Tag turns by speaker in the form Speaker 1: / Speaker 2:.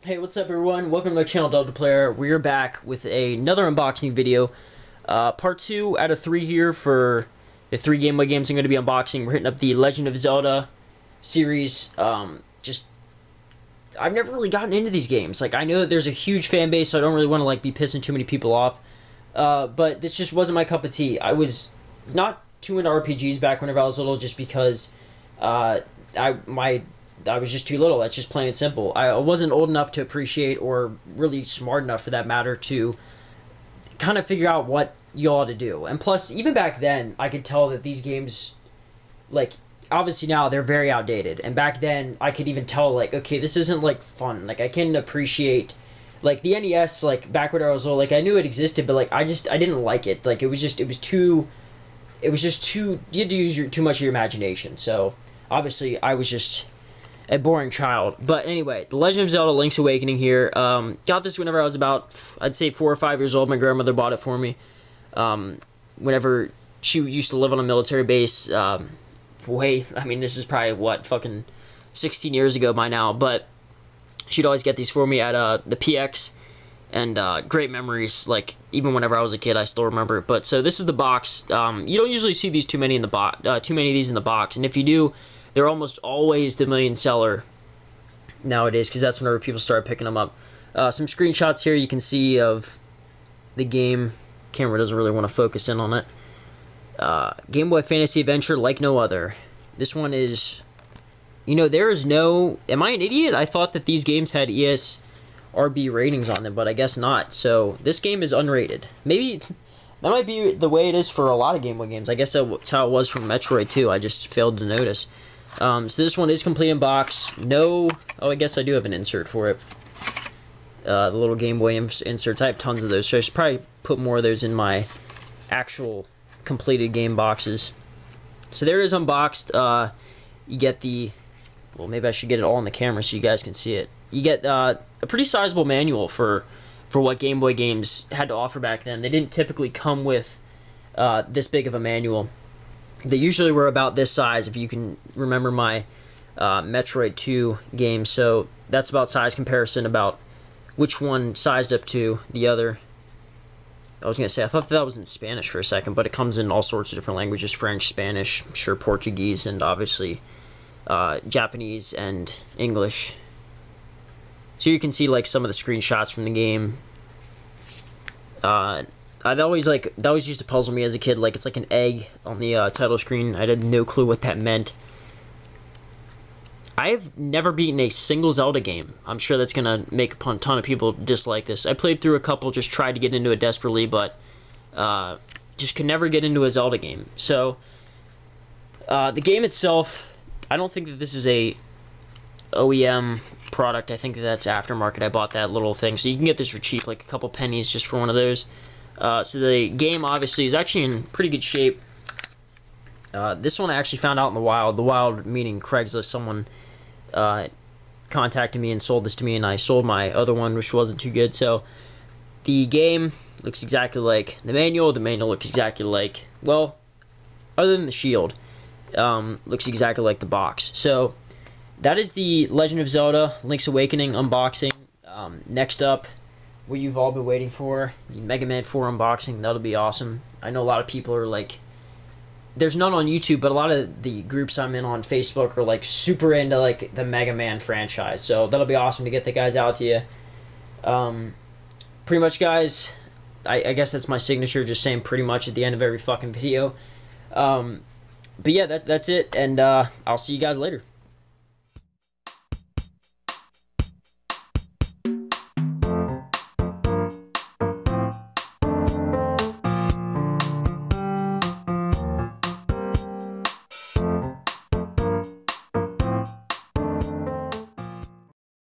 Speaker 1: Hey, what's up everyone? Welcome to my channel, Zelda Player. We're back with another unboxing video. Part 2 out of 3 here for the 3 Game Boy games I'm going to be unboxing. We're hitting up the Legend of Zelda series. I've never really gotten into these games. Like, I know that there's a huge fan base, so I don't really want to be pissing too many people off. But this just wasn't my cup of tea. I was not too into RPGs back whenever I was little, just because I was just too little. That's just plain and simple. I wasn't old enough to appreciate, or really smart enough for that matter, to kind of figure out what you ought to do. And plus, even back then, I could tell that these games, like, obviously now they're very outdated. And back then, I could even tell, like, okay, this isn't, like, fun. Like, I can appreciate, like, the NES, like, back when I was little, like, I knew it existed, but, like, I didn't like it. Like, it was just too, you had to use too much of your imagination. So, obviously, I was just a boring child. But anyway, The Legend of Zelda Link's Awakening here. Got this whenever I was about, I'd say 4 or 5 years old. My grandmother bought it for me. Whenever she used to live on a military base, I mean, this is probably, what, fucking 16 years ago by now, but she'd always get these for me at the PX, and great memories. Like, even whenever I was a kid, I still remember it. But so this is the box. You don't usually see these too many of these in the box, and if you do, they're almost always the million seller nowadays, because that's whenever people start picking them up. Some screenshots here you can see of the game. Camera doesn't really want to focus in on it. Game Boy Fantasy Adventure like no other. This one is, you know, there is no, am I an idiot? I thought that these games had ESRB ratings on them, but I guess not. So this game is unrated. Maybe that might be the way it is for a lot of Game Boy games. I guess that's how it was from Metroid too. I just failed to notice. So this one is complete in box. No, oh, I guess I do have an insert for it. The little Game Boy inserts. I have tons of those, so I should probably put more of those in my actual completed game boxes. So there it is unboxed. You get the, well, maybe I should get it all on the camera so you guys can see it. You get a pretty sizable manual for what Game Boy games had to offer back then. They didn't typically come with this big of a manual. They usually were about this size, if you can remember my Metroid 2 game. So that's about size comparison, about which one sized up to the other. I was going to say, I thought that was in Spanish for a second, but it comes in all sorts of different languages: French, Spanish, I'm sure Portuguese, and obviously Japanese and English. So you can see, like, some of the screenshots from the game. that always used to puzzle me as a kid. Like, it's like an egg on the title screen. I had no clue what that meant. I've never beaten a single Zelda game. I'm sure that's gonna make a ton of people dislike this. I played through a couple, just tried to get into it desperately, but just could never get into a Zelda game. So the game itself, I don't think that this is a OEM product. I think that that's aftermarket. I bought that little thing, so you can get this for cheap, like a couple pennies just for one of those. So the game obviously is actually in pretty good shape. This one I actually found out in the wild. The wild meaning Craigslist. Someone contacted me and sold this to me, and I sold my other one, which wasn't too good. So the game looks exactly like the manual. The manual looks exactly like, well, other than the shield, looks exactly like the box. So that is the Legend of Zelda Link's Awakening unboxing. Next up, what you've all been waiting for, the Mega Man 4 unboxing. That'll be awesome. I know a lot of people are like, there's none on YouTube, but a lot of the groups I'm in on Facebook are like super into like the Mega Man franchise. So that'll be awesome to get the guys out to you. Pretty much, guys, I guess that's my signature, just saying pretty much at the end of every fucking video. But yeah, that's it, and I'll see you guys later.